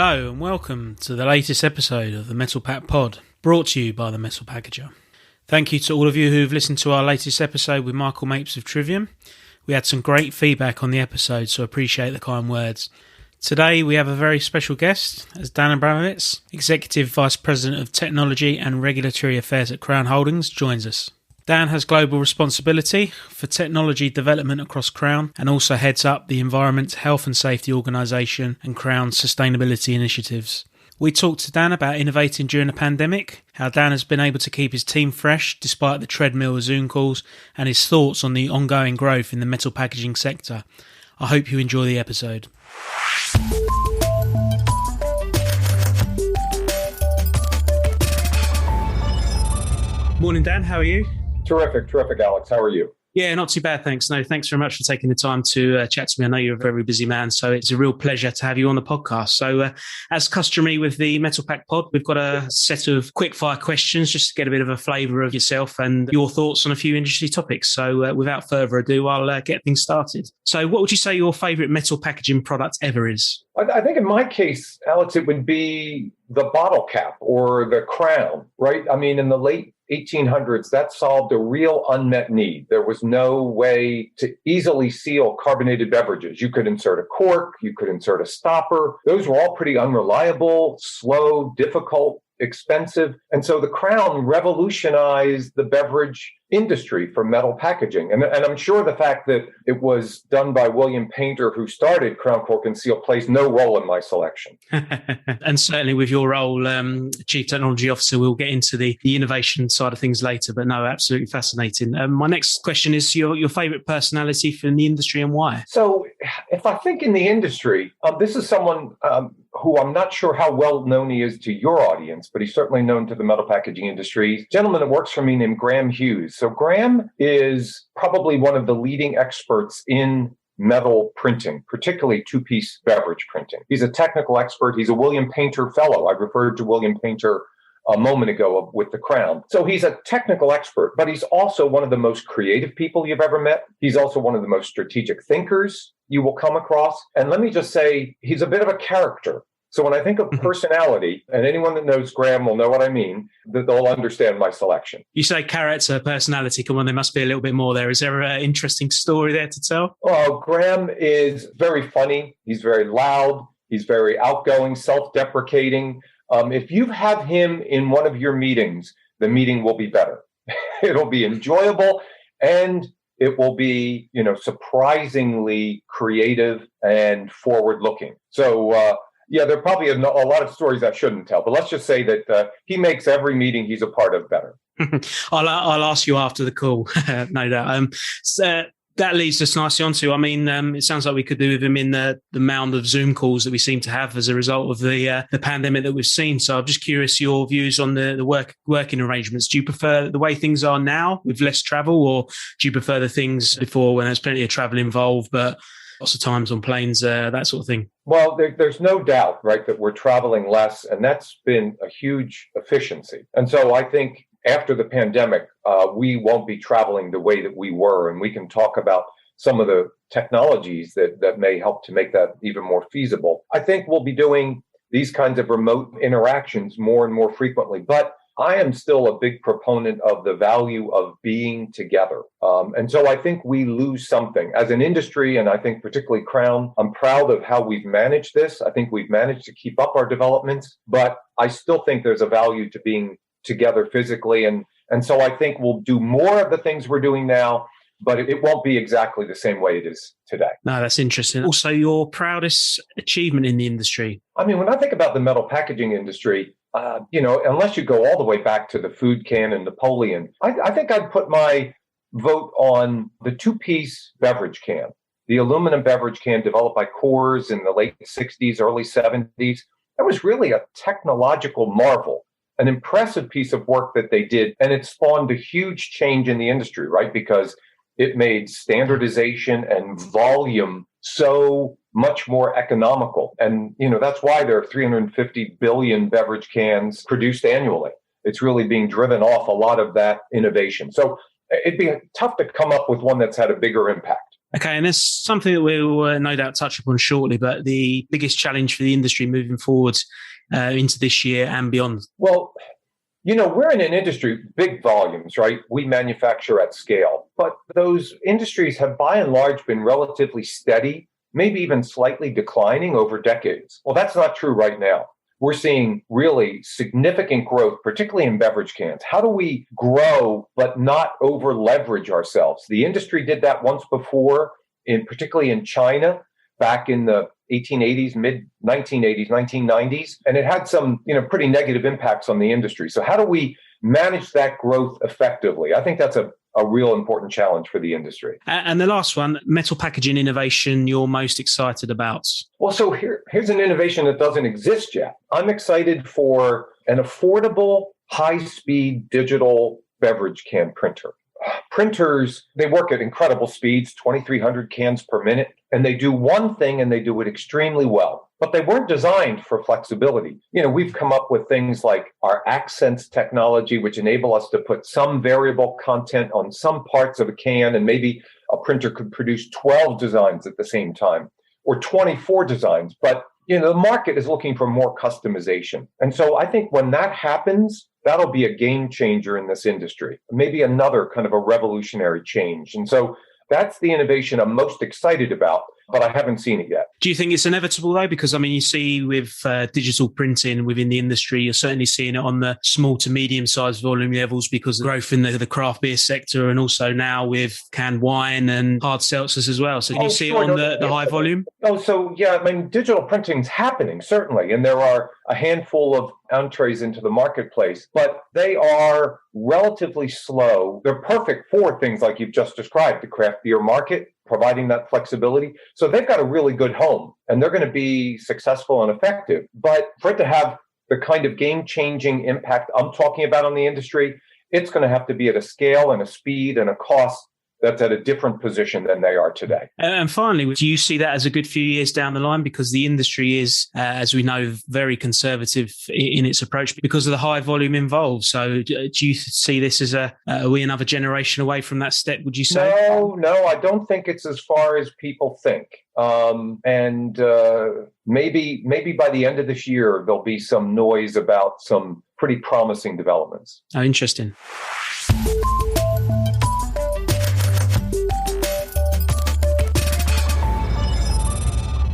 Hello and welcome to the latest episode of the Metal Pack Pod, brought to you by the Metal Packager. Thank you to all of you who've listened to our latest episode with Michael Mapes of Trivium. We had some great feedback on the episode, so appreciate the kind words. Today we have a very special guest, as Dan Abramowicz, Executive Vice President of Technology and Regulatory Affairs at Crown Holdings, joins us. Dan has global responsibility for technology development across Crown and also heads up the Environment, Health and Safety Organisation and Crown's sustainability initiatives. We talked to Dan about innovating during the pandemic, how Dan has been able to keep his team fresh despite the treadmill Zoom calls, and his thoughts on the ongoing growth in the metal packaging sector. I hope you enjoy the episode. Morning, Dan. How are you? Terrific, Alex. How are you? Yeah, not too bad, thanks. No, thanks very much for taking the time to chat to me. I know you're a very busy man, so it's a real pleasure to have you on the podcast. So as customary with the Metal Pack Pod, we've got a set of quick-fire questions just to get a bit of a flavour of yourself and your thoughts on a few industry topics. So without further ado, I'll get things started. So what would you say your favourite metal packaging product ever is? I think in my case, Alex, it would be the bottle cap or the crown, right? I mean, in the late 1800s, that solved a real unmet need. There was no way to easily seal carbonated beverages. You could insert a cork, you could insert a stopper. Those were all pretty unreliable, slow, difficult, expensive. And so the crown revolutionized the beverage industry for metal packaging. And I'm sure the fact that it was done by William Painter, who started Crown Cork and Seal, plays no role in my selection. And certainly with your role, Chief Technology Officer, we'll get into the innovation side of things later. But no, absolutely fascinating. My next question is your favourite personality from the industry and why? So if I think in the industry, this is someone who I'm not sure how well known he is to your audience, but he's certainly known to the metal packaging industry. A gentleman that works for me named Graham Hughes. So Graham is probably one of the leading experts in metal printing, particularly two-piece beverage printing. He's a technical expert. He's a William Painter Fellow. I referred to William Painter a moment ago with the crown. So he's a technical expert, but he's also one of the most creative people you've ever met. He's also one of the most strategic thinkers you will come across. And let me just say, he's a bit of a character. So when I think of personality, and anyone that knows Graham will know what I mean, that they'll understand my selection. You say character, personality. Come on, there must be a little bit more there. Is there an interesting story there to tell? Oh, Graham is very funny. He's very loud. He's very outgoing, self-deprecating. If you have him in one of your meetings, the meeting will be better. It'll be enjoyable, and it will be, surprisingly creative and forward-looking. So, yeah, there are probably a lot of stories I shouldn't tell, but let's just say that he makes every meeting he's a part of better. I'll ask you after the call, no doubt. That leads us nicely onto, it sounds like we could do with him in the mound of Zoom calls that we seem to have as a result of the pandemic that we've seen. So I'm just curious your views on the working arrangements. Do you prefer the way things are now with less travel, or do you prefer the things before when there's plenty of travel involved, but lots of times on planes, that sort of thing? Well, there's no doubt, right, that we're traveling less, and that's been a huge efficiency. And so I think after the pandemic, we won't be traveling the way that we were, and we can talk about some of the technologies that may help to make that even more feasible. I think we'll be doing these kinds of remote interactions more and more frequently, but I am still a big proponent of the value of being together. And so I think we lose something as an industry, and I think particularly Crown. I'm proud of how we've managed this. I think we've managed to keep up our developments, but I still think there's a value to being together physically. And so I think we'll do more of the things we're doing now, but it won't be exactly the same way it is today. No, that's interesting. Also, your proudest achievement in the industry? When I think about the metal packaging industry, unless you go all the way back to the food can and Napoleon, I think I'd put my vote on the two-piece beverage can, the aluminum beverage can developed by Coors in the late 60s, early 70s. That was really a technological marvel, an impressive piece of work that they did. And it spawned a huge change in the industry, right? Because it made standardization and volume so much more economical. And, that's why there are 350 billion beverage cans produced annually. It's really being driven off a lot of that innovation. So it'd be tough to come up with one that's had a bigger impact. Okay, and there's something that we will no doubt touch upon shortly, but the biggest challenge for the industry moving forward into this year and beyond. Well, we're in an industry, big volumes, right? We manufacture at scale, but those industries have by and large been relatively steady, maybe even slightly declining over decades. Well, that's not true right now. We're seeing really significant growth, particularly in beverage cans. How do we grow but not over leverage ourselves? The industry did that once before, particularly in China, back in the 1880s, mid 1980s, 1990s, and it had some, pretty negative impacts on the industry. So how do we manage that growth effectively? I think that's a real important challenge for the industry. And the last one, metal packaging innovation you're most excited about? Well, so here's an innovation that doesn't exist yet. I'm excited for an affordable, high-speed digital beverage can printer. Printers, they work at incredible speeds, 2,300 cans per minute, and they do one thing and they do it extremely well. But they weren't designed for flexibility. We've come up with things like our accents technology, which enable us to put some variable content on some parts of a can, and maybe a printer could produce 12 designs at the same time, or 24 designs. But the market is looking for more customization. And so I think when that happens, that'll be a game changer in this industry, maybe another kind of a revolutionary change. And so that's the innovation I'm most excited about, but I haven't seen it yet. Do you think it's inevitable though? Because you see with digital printing within the industry, you're certainly seeing it on the small to medium sized volume levels because of growth in the craft beer sector, and also now with canned wine and hard seltzers as well. So do you see it on the high volume? So yeah, digital printing's happening, certainly. And there are a handful of entrees into the marketplace, but they are relatively slow. They're perfect for things like you've just described, the craft beer market, providing that flexibility. So they've got a really good home and they're going to be successful and effective. But for it to have the kind of game-changing impact I'm talking about on the industry, it's going to have to be at a scale and a speed and a cost that's at a different position than they are today. And finally, do you see that as a good few years down the line? Because the industry is, as we know, very conservative in its approach because of the high volume involved. So do you see this as are we another generation away from that step, would you say? No, I don't think it's as far as people think. Maybe by the end of this year, there'll be some noise about some pretty promising developments. Oh, interesting.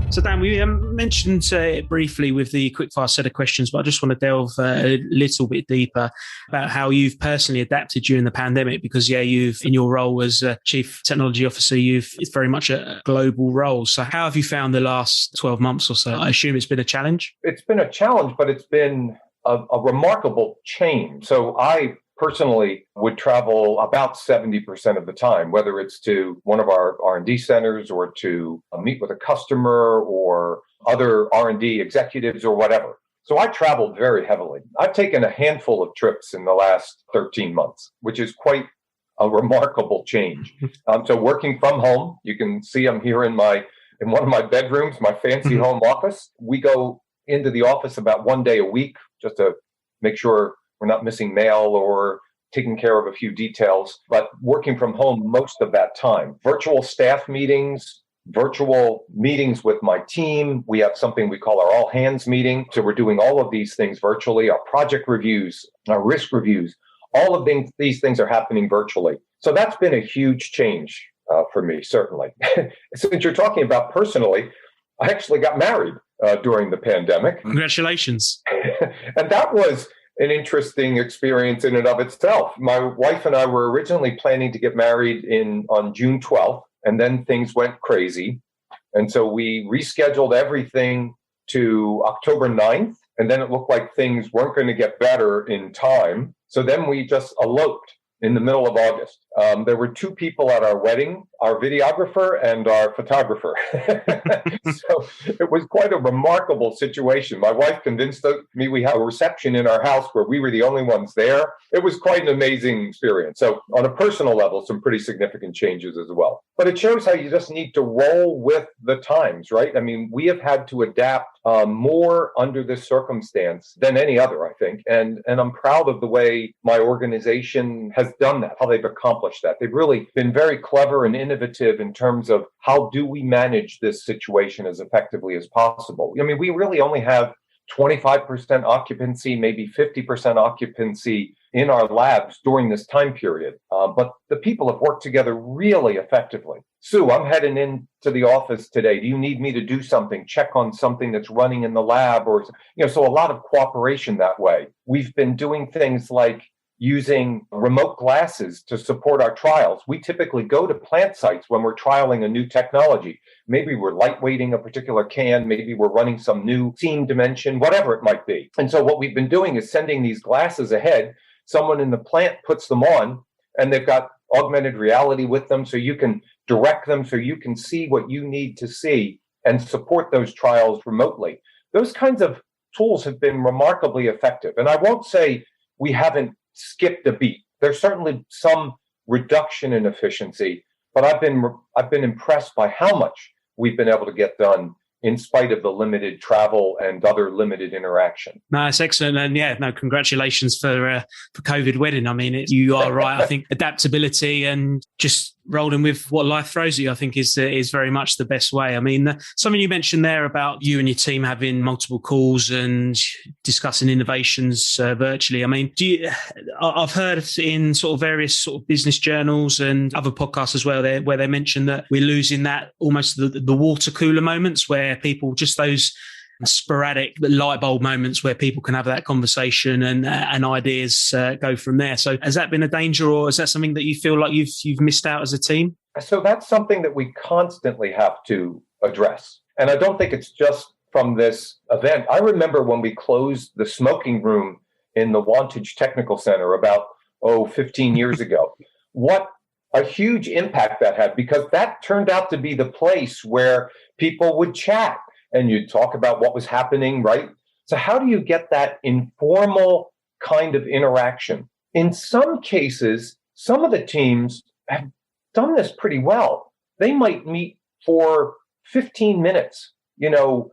So Dan, we mentioned it briefly with the quickfire set of questions, but I just want to delve a little bit deeper about how you've personally adapted during the pandemic, because you've, in your role as Chief Technology Officer, it's very much a global role. So how have you found the last 12 months or so? I assume it's been a challenge? It's been a challenge, but it's been a remarkable change. So I personally would travel about 70% of the time, whether it's to one of our R&D centers or to meet with a customer or other R&D executives or whatever. So I traveled very heavily. I've taken a handful of trips in the last 13 months, which is quite a remarkable change. So working from home, you can see I'm here in one of my bedrooms, my fancy home office. We go into the office about one day a week just to make sure we're not missing mail or taking care of a few details, but working from home most of that time. Virtual staff meetings, virtual meetings with my team. We have something we call our all hands meeting. So we're doing all of these things virtually, our project reviews, our risk reviews, all of these things are happening virtually. So that's been a huge change for me, certainly. Since you're talking about personally, I actually got married during the pandemic. Congratulations. And that was an interesting experience in and of itself. My wife and I were originally planning to get married on June 12th, and then things went crazy. And so we rescheduled everything to October 9th, and then it looked like things weren't going to get better in time. So then we just eloped in the middle of August. There were two people at our wedding, our videographer and our photographer. So it was quite a remarkable situation. My wife convinced me we have a reception in our house where we were the only ones there. It was quite an amazing experience. So on a personal level, some pretty significant changes as well. But it shows how you just need to roll with the times, right? We have had to adapt more under this circumstance than any other, I think. And I'm proud of the way my organization has done that, how they've accomplished that. They've really been very clever and innovative in terms of how do we manage this situation as effectively as possible. I mean, we really only have 25% occupancy, maybe 50% occupancy in our labs during this time period. But the people have worked together really effectively. Sue, I'm heading into the office today. Do you need me to do something? Check on something that's running in the lab, or, so a lot of cooperation that way. We've been doing things like using remote glasses to support our trials. We typically go to plant sites when we're trialing a new technology. Maybe we're lightweighting a particular can, maybe we're running some new seam dimension, whatever it might be. And so what we've been doing is sending these glasses ahead. Someone in the plant puts them on, and they've got augmented reality with them, so you can direct them, so you can see what you need to see and support those trials remotely. Those kinds of tools have been remarkably effective. And I won't say we haven't skipped a beat. There's certainly some reduction in efficiency, but I've been impressed by how much we've been able to get done in spite of the limited travel and other limited interaction. No, it's excellent. And congratulations for COVID wedding. I mean, you are right. I think adaptability and just rolling with what life throws at you, I think is very much the best way. I mean, something you mentioned there about you and your team having multiple calls and discussing innovations virtually. I mean, I've heard in sort of various sort of business journals and other podcasts as well, where they mention that we're losing that almost the water cooler moments where people, just those sporadic light bulb moments where people can have that conversation and ideas go from there. So has that been a danger, or is that something that you feel like you've missed out as a team? So that's something that we constantly have to address. And I don't think it's just from this event. I remember when we closed the smoking room in the Wantage Technical Center about 15 years ago. What a huge impact that had, because that turned out to be the place where people would chat and you'd talk about what was happening, right? So how do you get that informal kind of interaction? In some cases, some of the teams have done this pretty well. They might meet for 15 minutes,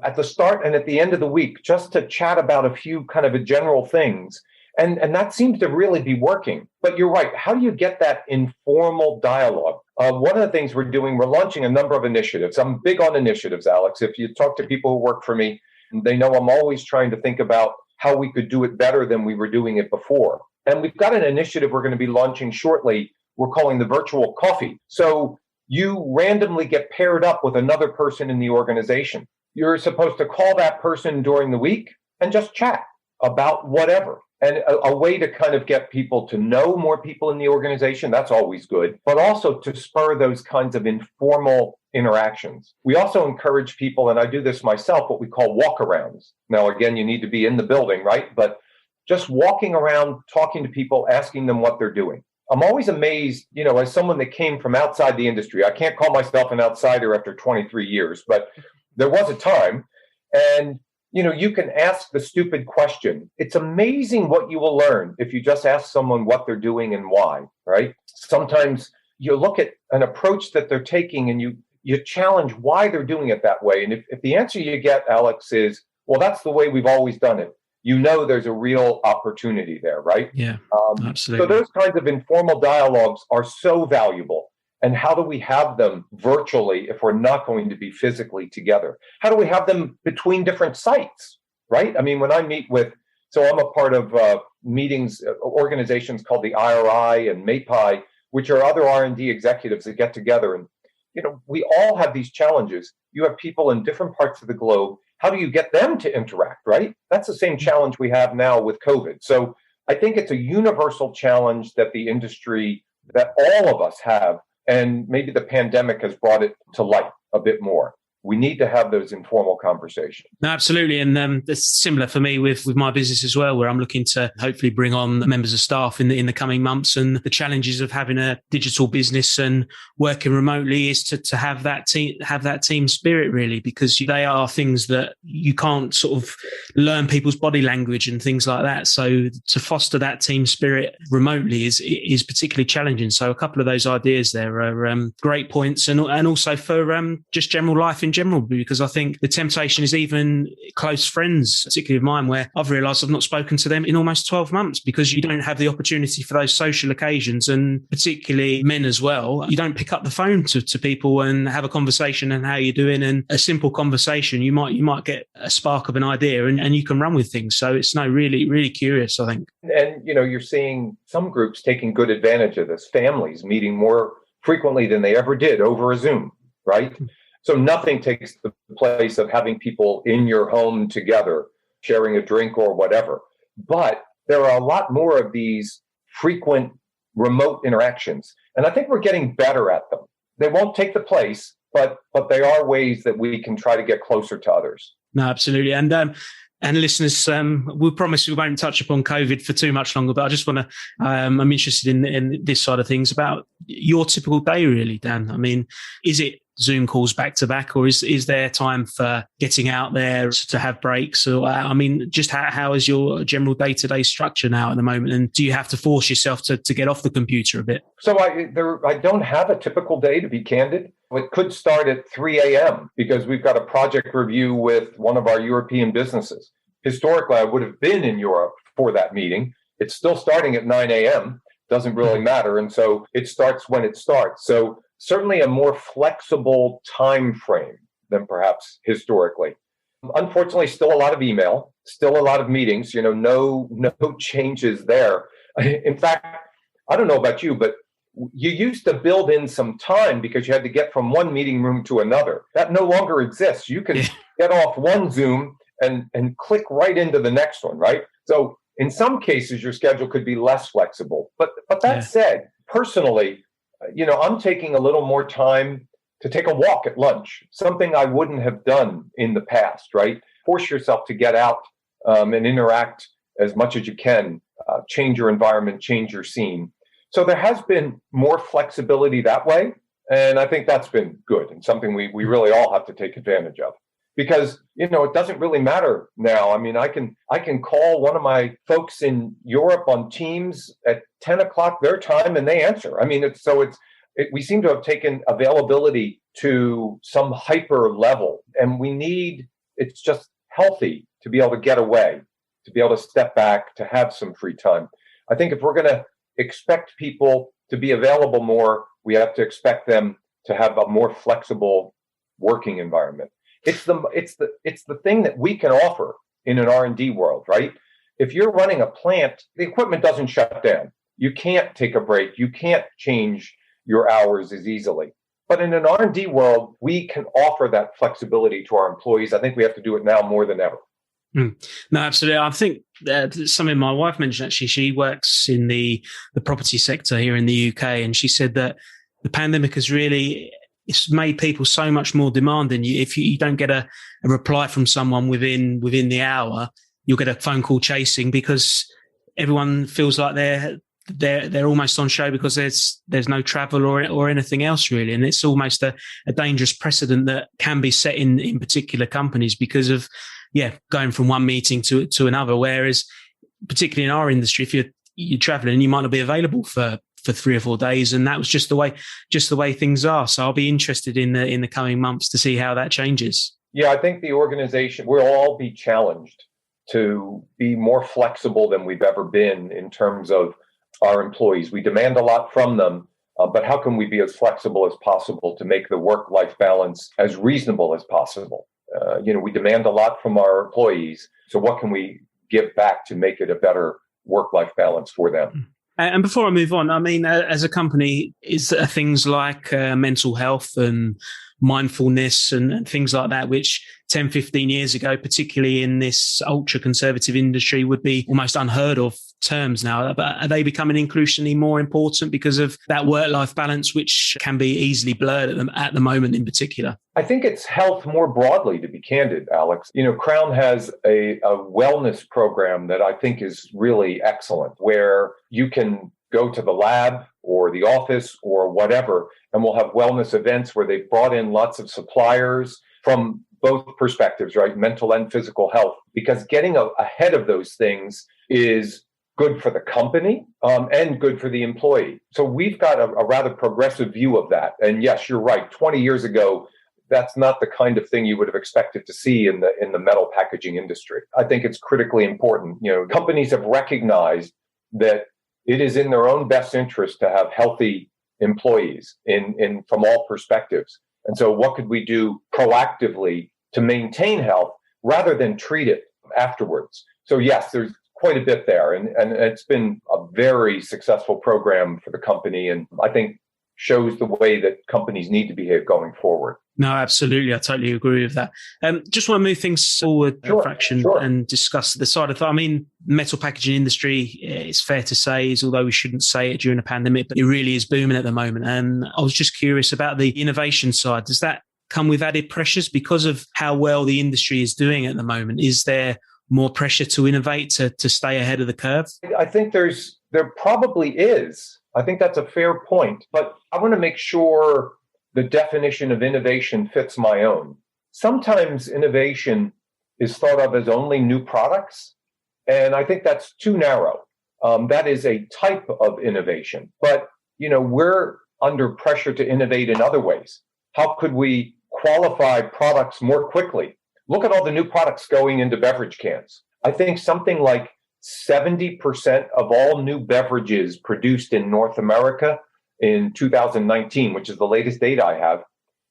at the start and at the end of the week, just to chat about a few kind of general things. And that seems to really be working. But you're right. How do you get that informal dialogue? One of the things we're doing, we're launching a number of initiatives. I'm big on initiatives, Alex. If you talk to people who work for me, they know I'm always trying to think about how we could do it better than we were doing it before. And we've got an initiative we're going to be launching shortly. We're calling the virtual coffee. So you randomly get paired up with another person in the organization. You're supposed to call that person during the week and just chat about whatever. And a way to kind of get people to know more people in the organization, that's always good, but also to spur those kinds of informal interactions. We also encourage people, and I do this myself, what we call walk-arounds. Now, again, you need to be in the building, right? But just walking around, talking to people, asking them what they're doing. I'm always amazed, as someone that came from outside the industry. I can't call myself an outsider after 23 years, but there was a time, and you can ask the stupid question. It's amazing what you will learn if you just ask someone what they're doing and why, right? Sometimes you look at an approach that they're taking and you challenge why they're doing it that way. And if the answer you get, Alex, is, well, that's the way we've always done it, there's a real opportunity there, right? Yeah, absolutely. So those kinds of informal dialogues are so valuable. And how do we have them virtually if we're not going to be physically together? How do we have them between different sites, right? I mean, when I meet so I'm a part of meetings, organizations called the IRI and MAPI, which are other R&D executives that get together. And, we all have these challenges. You have people in different parts of the globe. How do you get them to interact, right? That's the same challenge we have now with COVID. So I think it's a universal challenge that the industry, that all of us have. And maybe the pandemic has brought it to light a bit more. We need to have those informal conversations. No, absolutely. And it's similar for me with my business as well, where I'm looking to hopefully bring on members of staff in the coming months. And the challenges of having a digital business and working remotely is to have that team spirit, really, because they are things that you can't sort of learn people's body language and things like that. So to foster that team spirit remotely is particularly challenging. So a couple of those ideas there are great points, and also for just general life in in general, because I think the temptation is even close friends, particularly of mine, where I've realised I've not spoken to them in almost 12 months because you don't have the opportunity for those social occasions, and particularly men as well. You don't pick up the phone to people and have a conversation and how you're doing, and a simple conversation, you might get a spark of an idea and you can run with things. So it's really, really curious, I think. And, you're seeing some groups taking good advantage of this, families meeting more frequently than they ever did over a Zoom, right? So nothing takes the place of having people in your home together, sharing a drink or whatever. But there are a lot more of these frequent remote interactions. And I think we're getting better at them. They won't take the place, but they are ways that we can try to get closer to others. No, absolutely. And listeners, we promise we won't touch upon COVID for too much longer, but I just want to, I'm interested in this side of things about your typical day, really, Dan. I mean, is it Zoom calls back to back, or is there time for getting out there to have breaks? Or, just how is your general day-to-day structure now at the moment? And do you have to force yourself to get off the computer a bit? So I don't have a typical day, to be candid. It could start at 3 a.m. because we've got a project review with one of our European businesses. Historically, I would have been in Europe for that meeting. It's still starting at 9 a.m. Doesn't really matter. And so it starts when it starts. So certainly a more flexible time frame than perhaps historically. Unfortunately, still a lot of email, still a lot of meetings, no changes there. In fact, I don't know about you, but you used to build in some time because you had to get from one meeting room to another. That no longer exists. You can get off one Zoom and click right into the next one, right? So in some cases, your schedule could be less flexible. But that said, personally, I'm taking a little more time to take a walk at lunch, something I wouldn't have done in the past, right? Force yourself to get out and interact as much as you can, change your environment, change your scene. So there has been more flexibility that way. And I think that's been good and something we really all have to take advantage of. Because, it doesn't really matter now. I mean, I can call one of my folks in Europe on Teams at 10 o'clock their time and they answer. I mean, we seem to have taken availability to some hyper level, and it's just healthy to be able to get away, to be able to step back, to have some free time. I think if we're going to expect people to be available more, we have to expect them to have a more flexible working environment. It's the thing that we can offer in an R&D world, right? If you're running a plant, the equipment doesn't shut down. You can't take a break. You can't change your hours as easily. But in an R&D world, we can offer that flexibility to our employees. I think we have to do it now more than ever. No, absolutely. I think something my wife mentioned, actually, she works in the property sector here in the UK, and she said that the pandemic has really, it's made people so much more demanding. If you don't get a reply from someone within the hour, you'll get a phone call chasing, because everyone feels like they're almost on show because there's no travel or anything else really. And it's almost a dangerous precedent that can be set in particular companies because of, going from one meeting to another. Whereas particularly in our industry, if you're traveling, you might not be available for 3 or 4 days. And that was just the way things are. So I'll be interested in the coming months to see how that changes. Yeah, I think the organization will all be challenged to be more flexible than we've ever been in terms of our employees. We demand a lot from them, but how can we be as flexible as possible to make the work-life balance as reasonable as possible? We demand a lot from our employees. So what can we give back to make it a better work-life balance for them? And before I move on, I mean, as a company, is there things like mental health and mindfulness and things like that, which 10, 15 years ago, particularly in this ultra-conservative industry, would be almost unheard of terms now? But are they becoming increasingly more important because of that work-life balance, which can be easily blurred at the moment in particular? I think it's health more broadly, to be candid, Alex. Crown has a wellness program that I think is really excellent, where you can go to the lab or the office or whatever, and we'll have wellness events where they've brought in lots of suppliers from both perspectives, right? Mental and physical health, because getting ahead of those things is good for the company and good for the employee. So we've got a rather progressive view of that. And yes, you're right. 20 years ago, that's not the kind of thing you would have expected to see in the metal packaging industry. I think it's critically important. Companies have recognized that it is in their own best interest to have healthy employees in from all perspectives. And so what could we do proactively to maintain health rather than treat it afterwards? So yes, there's quite a bit there. And it's been a very successful program for the company. And I think shows the way that companies need to behave going forward. No, absolutely. I totally agree with that. Just want to move things forward a fraction and discuss the side of metal packaging industry, it's fair to say, is although we shouldn't say it during a pandemic, but it really is booming at the moment. And I was just curious about the innovation side. Does that come with added pressures because of how well the industry is doing at the moment? Is there more pressure to innovate to stay ahead of the curve? I think there probably is. I think that's a fair point, but I want to make sure the definition of innovation fits my own. Sometimes innovation is thought of as only new products, and I think that's too narrow. That is a type of innovation, but we're under pressure to innovate in other ways. How could we qualify products more quickly? Look at all the new products going into beverage cans. I think something like 70% of all new beverages produced in North America in 2019, which is the latest data I have,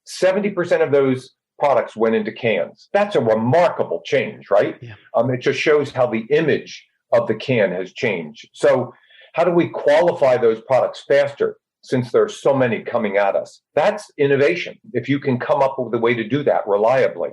70% of those products went into cans. That's a remarkable change, right? Yeah. It just shows how the image of the can has changed. So how do we qualify those products faster since there are so many coming at us? That's innovation, if you can come up with a way to do that reliably.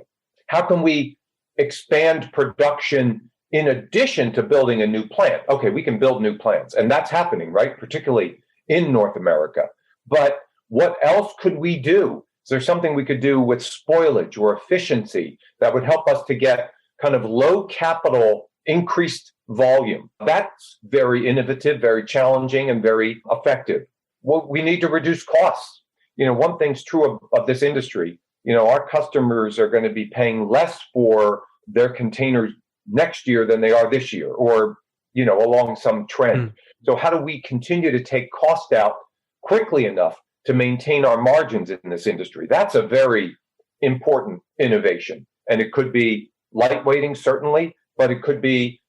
How can we expand production in addition to building a new plant? Okay, we can build new plants, and that's happening, right? Particularly in North America. But what else could we do? Is there something we could do with spoilage or efficiency that would help us to get kind of low capital, increased volume? That's very innovative, very challenging, and very effective. Well, we need to reduce costs. One thing's true of this industry. Our customers are going to be paying less for their containers next year than they are this year, or, along some trend. So how do we continue to take cost out quickly enough to maintain our margins in this industry? That's a very important innovation. And it could be lightweighting, certainly, but it could be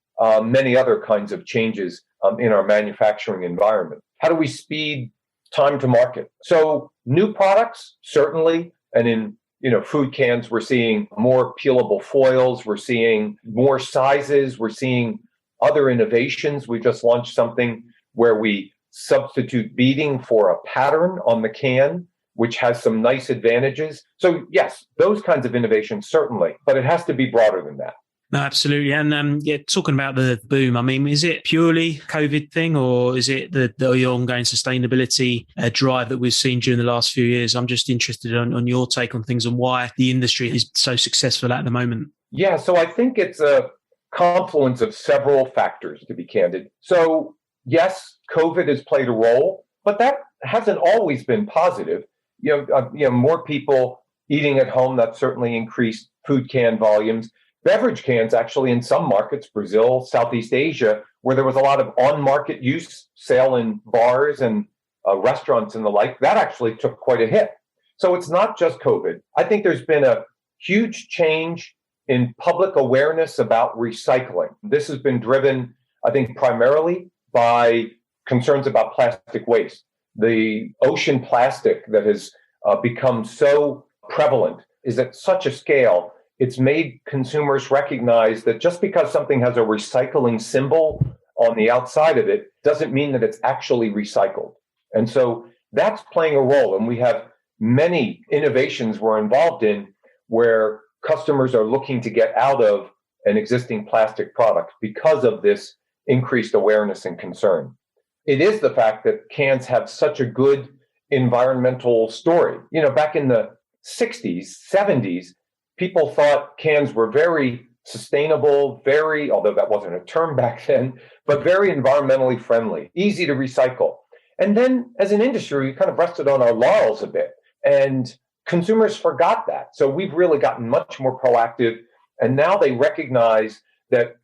many other kinds of changes in our manufacturing environment. How do we speed time to market? So new products, certainly, and in food cans, we're seeing more peelable foils. We're seeing more sizes. We're seeing other innovations. We just launched something where we substitute beading for a pattern on the can, which has some nice advantages. So yes, those kinds of innovations, certainly, but it has to be broader than that. No, absolutely. And talking about the boom, is it purely COVID thing, or is it the ongoing sustainability drive that we've seen during the last few years? I'm just interested on your take on things and why the industry is so successful at the moment. Yeah, so I think it's a confluence of several factors, to be candid. So yes, COVID has played a role, but that hasn't always been positive. More people eating at home, that certainly increased food can volumes. Beverage cans, actually, in some markets, Brazil, Southeast Asia, where there was a lot of on-market use, sale in bars and restaurants and the like, that actually took quite a hit. So it's not just COVID. I think there's been a huge change in public awareness about recycling. This has been driven, I think, primarily by concerns about plastic waste. The ocean plastic that has become so prevalent is at such a scale. It's made consumers recognize that just because something has a recycling symbol on the outside of it doesn't mean that it's actually recycled. And so that's playing a role. And we have many innovations we're involved in where customers are looking to get out of an existing plastic product because of this increased awareness and concern. It is the fact that cans have such a good environmental story. Back in the 60s, 70s, people thought cans were very sustainable, although that wasn't a term back then, but very environmentally friendly, easy to recycle. And then as an industry, we kind of rested on our laurels a bit, and consumers forgot that. So we've really gotten much more proactive. And now they recognize that,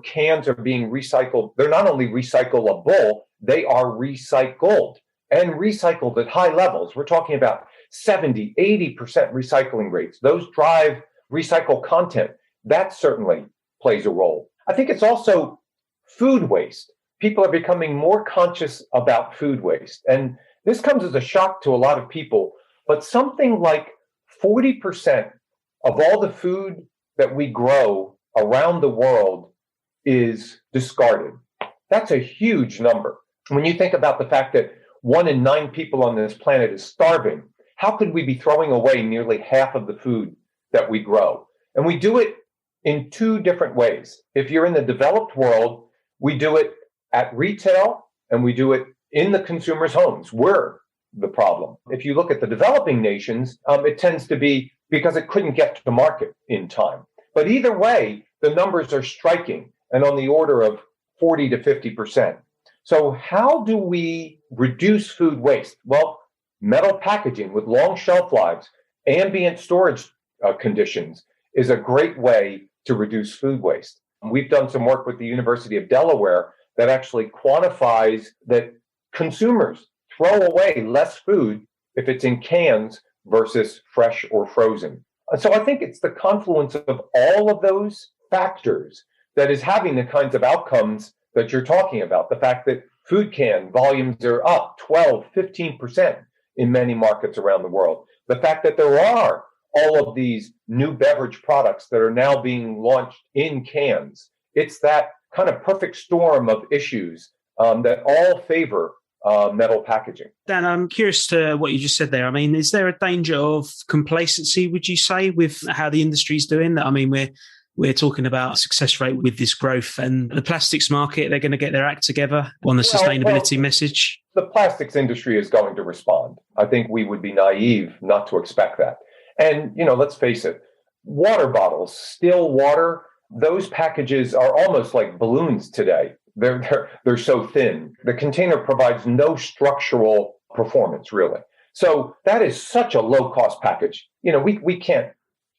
cans are being recycled. They're not only recyclable, they are recycled. and recycled at high levels. We're talking about 70, 80% recycling rates. Those drive recycled content. That certainly plays a role. I think it's also food waste. People are becoming more conscious about food waste. And this comes as a shock to a lot of people, but something like 40% of all the food that we grow around the world is discarded. That's a huge number. When you think about the fact that 1 in 9 people on this planet is starving, how could we be throwing away nearly half of the food that we grow? And we do it in 2 different ways. If you're in the developed world, we do it at retail and we do it in the consumer's homes. We're the problem. If you look at the developing nations, it tends to be because it couldn't get to the market in time. But either way, the numbers are striking and on the order of 40 to 50%. So how do we reduce food waste? Well, metal packaging with long shelf lives, ambient storage conditions is a great way to reduce food waste. We've done some work with the University of Delaware that actually quantifies that consumers throw away less food if it's in cans versus fresh or frozen. So I think it's the confluence of all of those factors that is having the kinds of outcomes that you're talking about. The fact that food can volumes are up 12, 15% in many markets around the world. The fact that there are all of these new beverage products that are now being launched in cans. It's that kind of perfect storm of issues that all favor metal packaging. Dan, I'm curious to what you just said there. I mean, is there a danger of complacency, would you say, with how the industry's doing? I mean, we're talking about success rate with this growth, and the plastics market, they're going to get their act together on the sustainability message. The plastics industry is going to respond. I think we would be naive not to expect that. And, let's face it, water bottles, still water, those packages are almost like balloons today. They're so thin. The container provides no structural performance, really. So that is such a low-cost package. We can't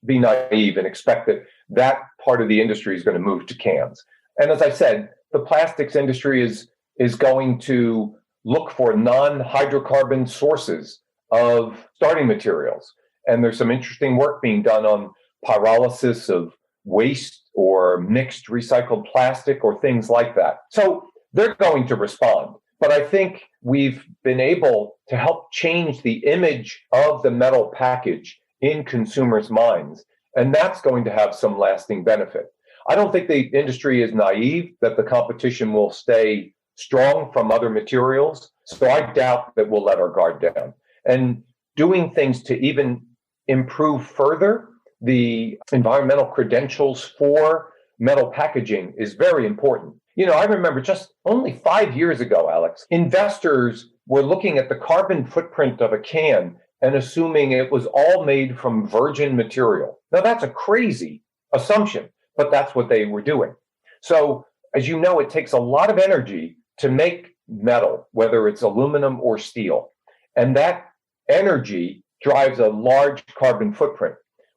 be naive and expect that part of the industry is going to move to cans. And as I said, the plastics industry is going to look for non-hydrocarbon sources of starting materials. And there's some interesting work being done on pyrolysis of waste or mixed recycled plastic or things like that. So they're going to respond. But I think we've been able to help change the image of the metal package in consumers' minds. And that's going to have some lasting benefit. I don't think the industry is naive that the competition will stay strong from other materials. So I doubt that we'll let our guard down. And doing things to even improve further the environmental credentials for metal packaging is very important. I remember just only 5 years ago, Alex, investors were looking at the carbon footprint of a can and assuming it was all made from virgin material. Now, that's a crazy assumption, but that's what they were doing. So, as you know, it takes a lot of energy to make metal, whether it's aluminum or steel. And that energy drives a large carbon footprint.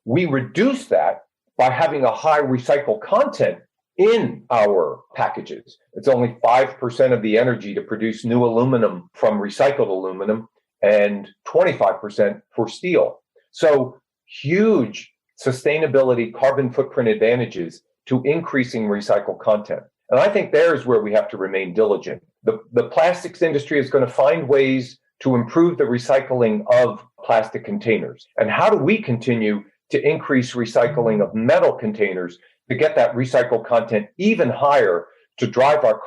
We reduce that by having a high recycled content in our packages. It's only 5% of the energy to produce new aluminum from recycled aluminum and 25% for steel. So huge sustainability carbon footprint advantages to increasing recycled content. And I think there's where we have to remain diligent. The plastics industry is going to find ways to improve the recycling of plastic containers. And how do we continue to increase recycling of metal containers to get that recycled content even higher to drive our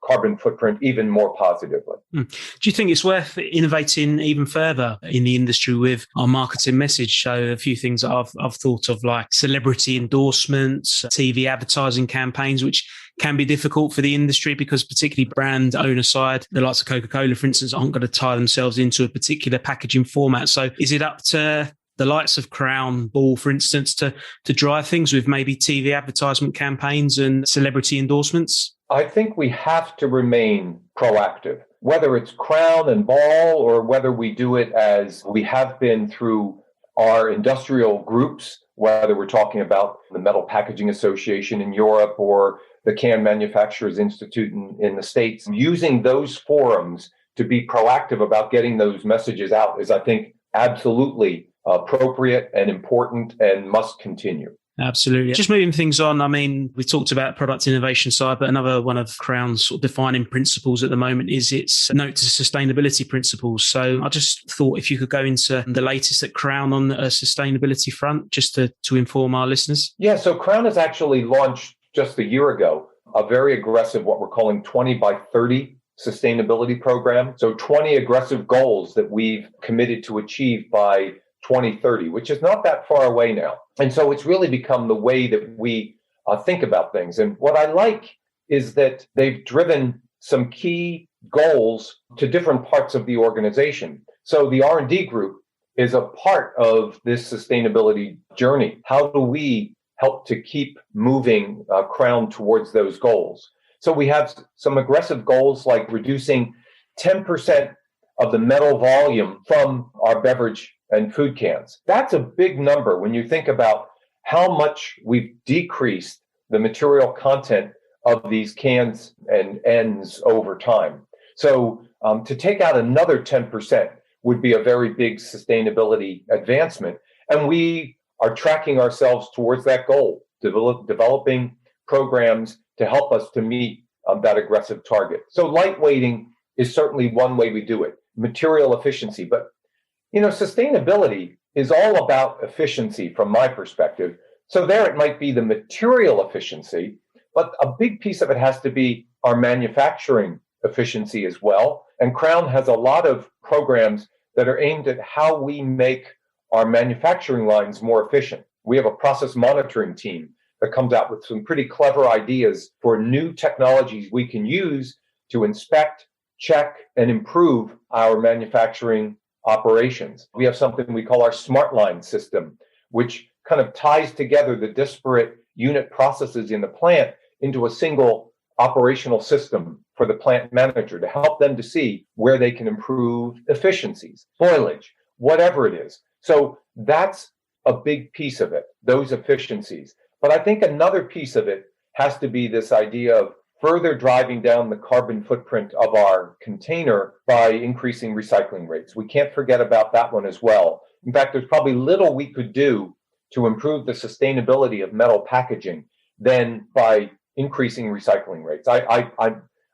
carbon footprint even more positively? Do you think it's worth innovating even further in the industry with our marketing message? So a few things that I've thought of, like celebrity endorsements, TV advertising campaigns, which can be difficult for the industry because particularly brand owner side, the likes of Coca-Cola, for instance, aren't going to tie themselves into a particular packaging format. So is it up to the likes of Crown, Ball, for instance, to drive things with maybe TV advertisement campaigns and celebrity endorsements? I think we have to remain proactive, whether it's Crown and Ball or whether we do it as we have been through our industrial groups, whether we're talking about the Metal Packaging Association in Europe or the Can Manufacturers Institute in the States, using those forums to be proactive about getting those messages out is, I think, absolutely appropriate and important and must continue. Absolutely. Just moving things on, I mean, we talked about product innovation side, but another one of Crown's sort of defining principles at the moment is its note to sustainability principles. So I just thought if you could go into the latest at Crown on a sustainability front, just to inform our listeners. Yeah, so Crown has actually launched just a year ago a very aggressive, what we're calling 20 by 30 sustainability program. So 20 aggressive goals that we've committed to achieve by 2030, which is not that far away now. And so it's really become the way that we think about things. And what I like is that they've driven some key goals to different parts of the organization. So the R&D group is a part of this sustainability journey. How do we help to keep moving Crown towards those goals? So we have some aggressive goals like reducing 10% of the metal volume from our beverage and food cans. That's a big number when you think about how much we've decreased the material content of these cans and ends over time. So to take out another 10% would be a very big sustainability advancement. And we are tracking ourselves towards that goal, developing programs to help us to meet that aggressive target. So lightweighting is certainly one way we do it, material efficiency. But sustainability is all about efficiency from my perspective. So there it might be the material efficiency, but a big piece of it has to be our manufacturing efficiency as well. And Crown has a lot of programs that are aimed at how we make our manufacturing lines more efficient. We have a process monitoring team that comes out with some pretty clever ideas for new technologies we can use to inspect, check, and improve our manufacturing operations. We have something we call our smart line system, which kind of ties together the disparate unit processes in the plant into a single operational system for the plant manager to help them to see where they can improve efficiencies, spoilage, whatever it is. So that's a big piece of it, those efficiencies. But I think another piece of it has to be this idea of further driving down the carbon footprint of our container by increasing recycling rates. We can't forget about that one as well. In fact, there's probably little we could do to improve the sustainability of metal packaging than by increasing recycling rates. I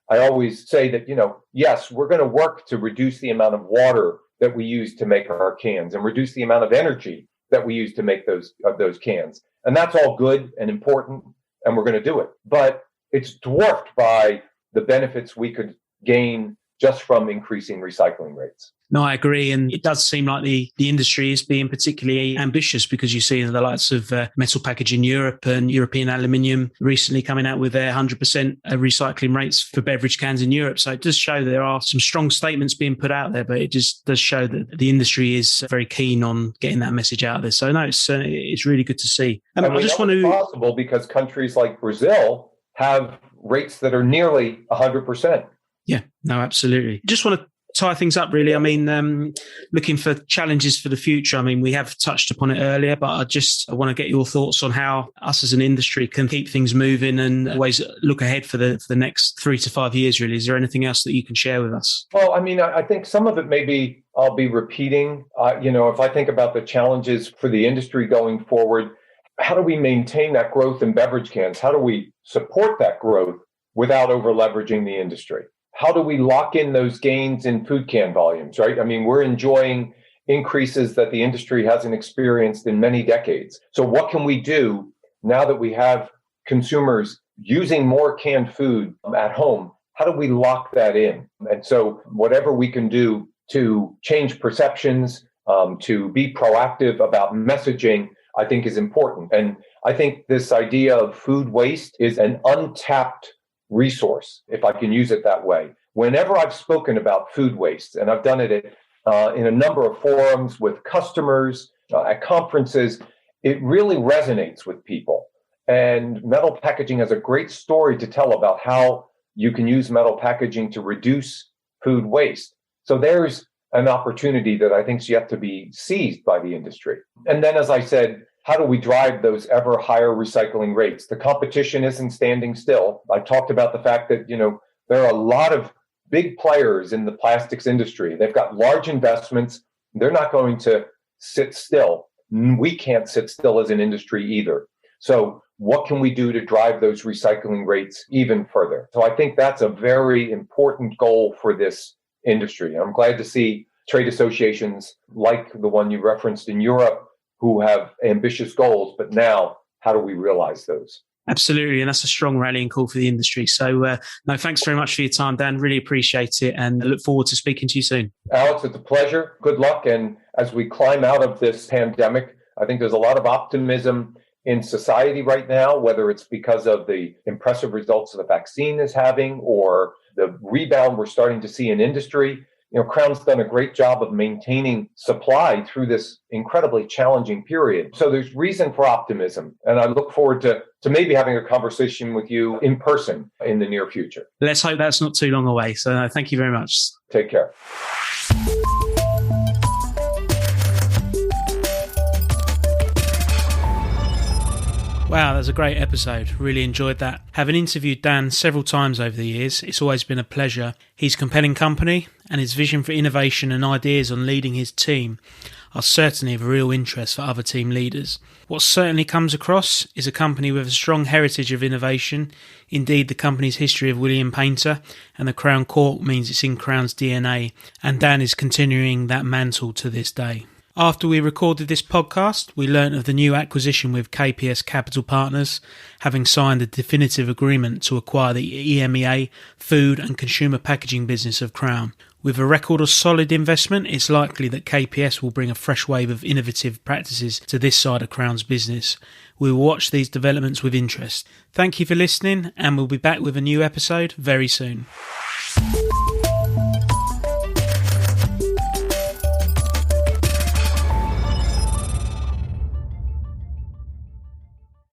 always say that, yes, we're going to work to reduce the amount of water that we use to make our cans and reduce the amount of energy that we use to make those cans. And that's all good and important, and we're going to do it. But it's dwarfed by the benefits we could gain just from increasing recycling rates. No, I agree. And it does seem like the industry is being particularly ambitious because you see the likes of Metal Packaging Europe and European Aluminium recently coming out with their 100% recycling rates for beverage cans in Europe. So it does show there are some strong statements being put out there, but it just does show that the industry is very keen on getting that message out there. So no, it's really good to see. And I just want to... It's possible because countries like Brazil have rates that are nearly 100%. Yeah, no, absolutely. Just want to tie things up, really. I mean, looking for challenges for the future. I mean, we have touched upon it earlier, but I want to get your thoughts on how us as an industry can keep things moving and always look ahead for the next 3 to 5 years, really. Is there anything else that you can share with us? Well, I mean, I think some of it maybe I'll be repeating. If I think about the challenges for the industry going forward, how do we maintain that growth in beverage cans? How do we support that growth without over leveraging the industry? How do we lock in those gains in food can volumes, right? I mean, we're enjoying increases that the industry hasn't experienced in many decades. So what can we do now that we have consumers using more canned food at home? How do we lock that in? And so whatever we can do to change perceptions, to be proactive about messaging, I think is important. And I think this idea of food waste is an untapped resource, if I can use it that way. Whenever I've spoken about food waste, and I've done it in a number of forums with customers, at conferences, it really resonates with people. And metal packaging has a great story to tell about how you can use metal packaging to reduce food waste. So there's an opportunity that I think is yet to be seized by the industry. And then, as I said, how do we drive those ever higher recycling rates? The competition isn't standing still. I talked about the fact that, there are a lot of big players in the plastics industry. They've got large investments. They're not going to sit still. We can't sit still as an industry either. So what can we do to drive those recycling rates even further? So I think that's a very important goal for this industry. I'm glad to see trade associations like the one you referenced in Europe who have ambitious goals, but now how do we realize those? Absolutely. And that's a strong rallying call for the industry. So, no, thanks very much for your time, Dan. Really appreciate it. And I look forward to speaking to you soon. Alex, it's a pleasure. Good luck. And as we climb out of this pandemic, I think there's a lot of optimism in society right now, whether it's because of the impressive results the vaccine is having or the rebound we're starting to see in industry. Crown's done a great job of maintaining supply through this incredibly challenging period. So there's reason for optimism. And I look forward to maybe having a conversation with you in person in the near future. Let's hope that's not too long away. So thank you very much. Take care. Wow, that was a great episode. Really enjoyed that. Having interviewed Dan several times over the years, it's always been a pleasure. His compelling company and his vision for innovation and ideas on leading his team are certainly of a real interest for other team leaders. What certainly comes across is a company with a strong heritage of innovation. Indeed, the company's history of William Painter and the Crown Cork means it's in Crown's DNA, and Dan is continuing that mantle to this day. After we recorded this podcast, we learnt of the new acquisition with KPS Capital Partners, having signed a definitive agreement to acquire the EMEA food and consumer packaging business of Crown. With a record of solid investment, it's likely that KPS will bring a fresh wave of innovative practices to this side of Crown's business. We will watch these developments with interest. Thank you for listening, and we'll be back with a new episode very soon.